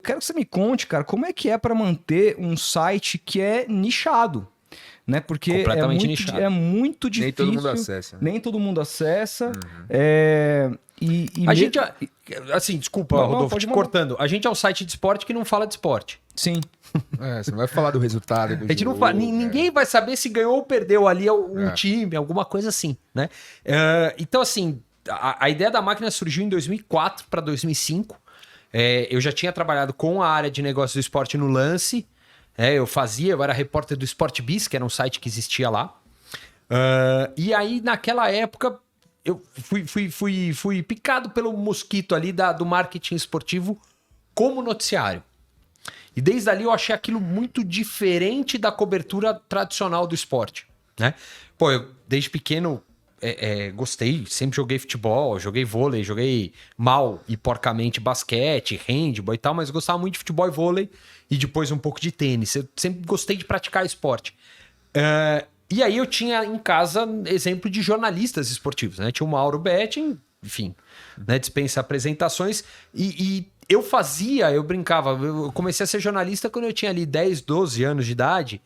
quero que você me conte, cara, como é que é para manter um site que é nichado, né? Porque Completamente nichado. É muito difícil. Nem todo mundo acessa. Né? Nem todo mundo acessa. A gente, assim, desculpa, Não, Rodolfo, pode te mandar. cortando. A gente é um site de esporte que não fala de esporte. Sim. Você não vai falar do resultado do A gente não jogo, fala, ninguém vai saber se ganhou ou perdeu ali um time, alguma coisa assim, né? Então, assim, a ideia da máquina surgiu em 2004 para 2005. Eu já tinha trabalhado com a área de negócios do esporte no Lance. Eu era repórter do Sport Biz, que era um site que existia lá. E aí, naquela época, eu fui picado pelo mosquito ali do marketing esportivo como noticiário. E desde ali eu achei aquilo muito diferente da cobertura tradicional do esporte, né? Pô, eu desde pequeno gostei, sempre joguei futebol, joguei vôlei, joguei mal e porcamente basquete, handball e tal, mas eu gostava muito de futebol e vôlei e depois um pouco de tênis. Eu sempre gostei de praticar esporte. E aí eu tinha em casa exemplo de jornalistas esportivos, né? Tinha o Mauro Betting, enfim, né? Dispensa apresentações e eu brincava, eu comecei a ser jornalista quando eu tinha ali 10, 12 anos de idade.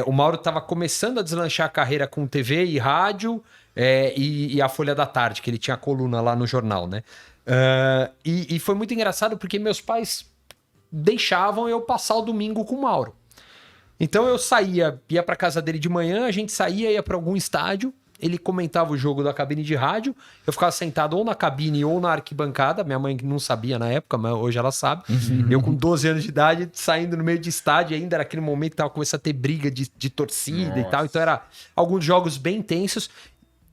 O Mauro estava começando a deslanchar a carreira com TV e rádio e a Folha da Tarde, que ele tinha coluna lá no jornal, né? E foi muito engraçado porque meus pais deixavam eu passar o domingo com o Mauro. Então eu ia para casa dele de manhã, a gente ia para algum estádio, ele comentava o jogo da cabine de rádio, eu ficava sentado ou na cabine ou na arquibancada, minha mãe não sabia na época, mas hoje ela sabe. Eu com 12 anos de idade, saindo no meio de estádio, ainda era aquele momento que tava começando a ter briga de torcida e tal, então era alguns jogos bem intensos,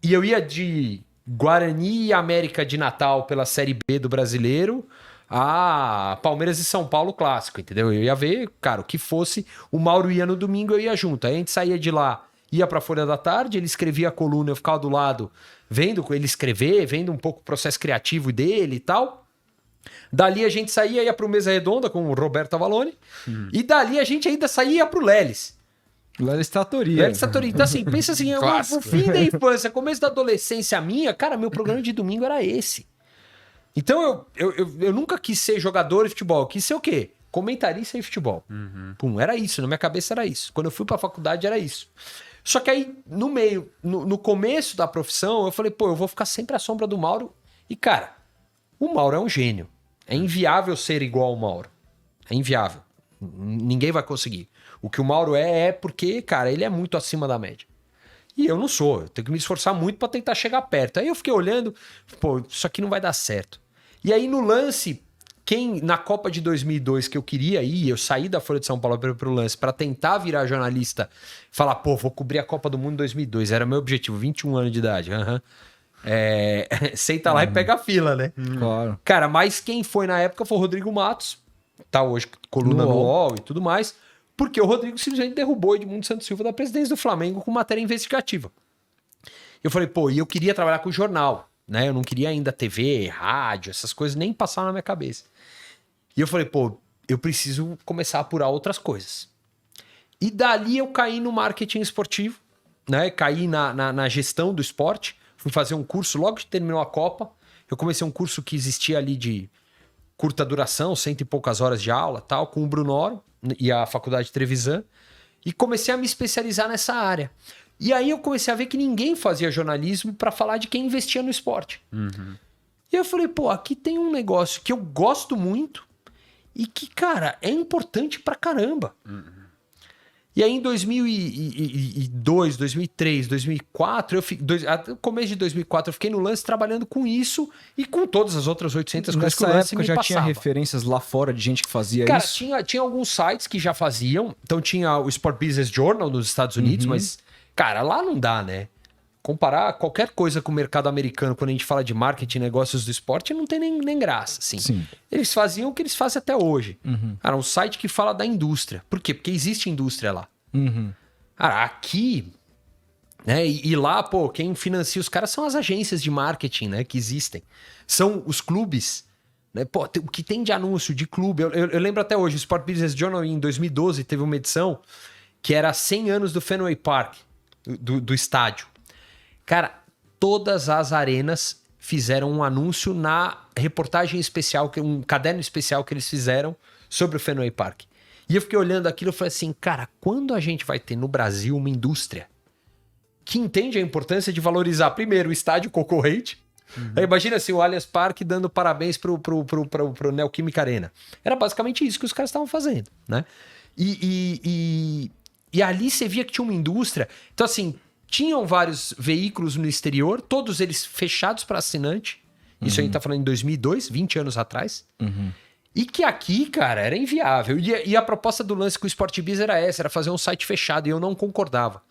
e eu ia de Guarani e América de Natal pela Série B do Brasileiro, a Palmeiras e São Paulo clássico, entendeu? Eu ia ver, cara, o que fosse, o Mauro ia no domingo, eu ia junto, aí a gente saía de lá, ia pra Folha da Tarde, ele escrevia a coluna, eu ficava do lado, vendo ele escrever, vendo um pouco o processo criativo dele e tal. Dali a gente ia pro Mesa Redonda com o Roberto Avalone, e dali a gente ainda saía pro Lelis. Lelis Tratoria. Então assim, pensa assim, o fim da infância, começo da adolescência minha, cara, meu programa de domingo era esse. Então eu nunca quis ser jogador de futebol, eu quis ser o quê? Comentarista de futebol. Pum, era isso, na minha cabeça era isso. Quando eu fui pra faculdade era isso. Só que aí, no começo da profissão, eu falei, eu vou ficar sempre à sombra do Mauro. E, cara, o Mauro é um gênio. É inviável ser igual ao Mauro. É inviável. Ninguém vai conseguir. O que o Mauro é porque, cara, ele é muito acima da média. E eu não sou. Eu tenho que me esforçar muito pra tentar chegar perto. Aí eu fiquei olhando, isso aqui não vai dar certo. E aí, no Lance, na Copa de 2002 que eu queria ir, eu saí da Folha de São Paulo pro Lance para tentar virar jornalista, falar, vou cobrir a Copa do Mundo em 2002, era meu objetivo, 21 anos de idade. Senta lá e pega a fila, né? Claro. Cara, mas quem foi na época foi o Rodrigo Matos, tá hoje coluna no UOL e tudo mais, porque o Rodrigo simplesmente derrubou Edmundo Santos Silva da presidência do Flamengo com matéria investigativa. Eu falei, e eu queria trabalhar com jornal, né? Eu não queria ainda TV, rádio, essas coisas nem passaram na minha cabeça. E eu falei, eu preciso começar a apurar outras coisas. E dali eu caí no marketing esportivo, né? Caí na gestão do esporte. Fui fazer um curso logo que terminou a Copa. Eu comecei um curso que existia ali de curta duração, 100 e poucas horas de aula, tal, com o Brunoro e a Faculdade de Trevisan. E comecei a me especializar nessa área. E aí eu comecei a ver que ninguém fazia jornalismo para falar de quem investia no esporte. E eu falei, aqui tem um negócio que eu gosto muito e que, cara, é importante pra caramba. E aí em 2002, 2003, 2004, no começo de 2004 eu fiquei no Lance trabalhando com isso e com todas as outras 800 coisas que o Lance me já passava. tinha referências lá fora de gente que fazia Cara, isso? tinha alguns sites que já faziam. Então tinha o Sport Business Journal nos Estados Unidos, mas, cara, lá não dá, né? Comparar qualquer coisa com o mercado americano, quando a gente fala de marketing e negócios do esporte, não tem nem graça, assim. Sim. Eles faziam o que eles fazem até hoje. Cara, um site que fala da indústria. Por quê? Porque existe indústria lá. Cara, aqui, né? E lá, quem financia os caras são as agências de marketing, né? Que existem. São os clubes, né? O que tem de anúncio de clube. Eu lembro até hoje, o Sport Business Journal, em 2012, teve uma edição que era 100 anos do Fenway Park, do estádio. Cara, todas as arenas fizeram um anúncio na reportagem especial, um caderno especial que eles fizeram sobre o Fenway Park. E eu fiquei olhando aquilo e falei assim, cara, quando a gente vai ter no Brasil uma indústria que entende a importância de valorizar, primeiro, o estádio concorrente. Aí imagina assim, o Allianz Parque dando parabéns pro Neoquímica Arena. Era basicamente isso que os caras estavam fazendo, né? E ali você via que tinha uma indústria. Então, assim, tinham vários veículos no exterior, todos eles fechados para assinante. Isso a gente tá falando em 2002, 20 anos atrás. E que aqui, cara, era inviável. E a proposta do lance com o Sportbiz era essa, era fazer um site fechado, e eu não concordava.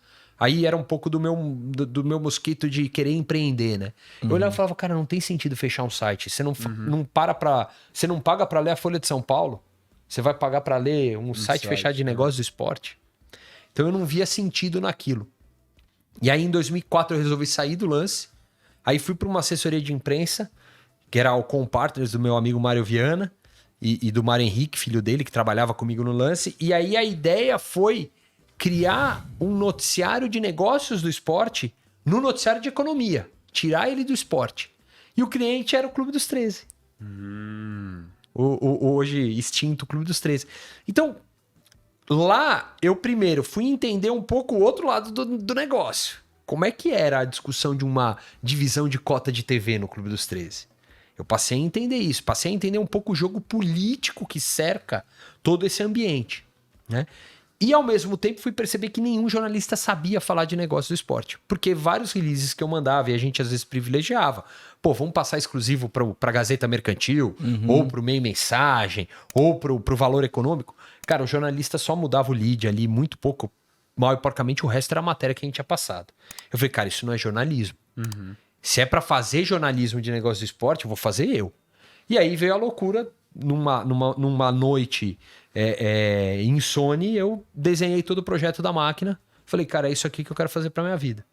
Aí era um pouco do meu mosquito de querer empreender, né? Eu olhava e falava, cara, não tem sentido fechar um site. Você não paga pra ler a Folha de São Paulo, você vai pagar pra ler um site fechado de negócios do esporte. Então eu não via sentido naquilo. E aí em 2004 eu resolvi sair do lance. Aí fui para uma assessoria de imprensa, que era o Compartners do meu amigo Mário Viana e do Mário Henrique, filho dele, que trabalhava comigo no lance. E aí a ideia foi criar um noticiário de negócios do esporte no noticiário de economia. Tirar ele do esporte. E o cliente era o Clube dos 13. O hoje extinto Clube dos 13. Então, lá eu primeiro fui entender um pouco o outro lado do negócio. Como é que era a discussão de uma divisão de cota de TV no Clube dos 13? Eu passei a entender isso. Passei a entender um pouco o jogo político que cerca todo esse ambiente, né? E, ao mesmo tempo, fui perceber que nenhum jornalista sabia falar de negócio do esporte. Porque vários releases que eu mandava, e a gente às vezes privilegiava. Pô, vamos passar exclusivo para a Gazeta Mercantil, ou para o Meio Mensagem, ou para o Valor Econômico. Cara, o jornalista só mudava o lead ali, muito pouco, mal e porcamente, o resto era a matéria que a gente tinha passado. Eu falei, cara, isso não é jornalismo. Se é para fazer jornalismo de negócio do esporte, eu vou fazer eu. E aí veio a loucura, numa noite... insone, eu desenhei todo o projeto da máquina. Falei, cara, é isso aqui que eu quero fazer pra minha vida.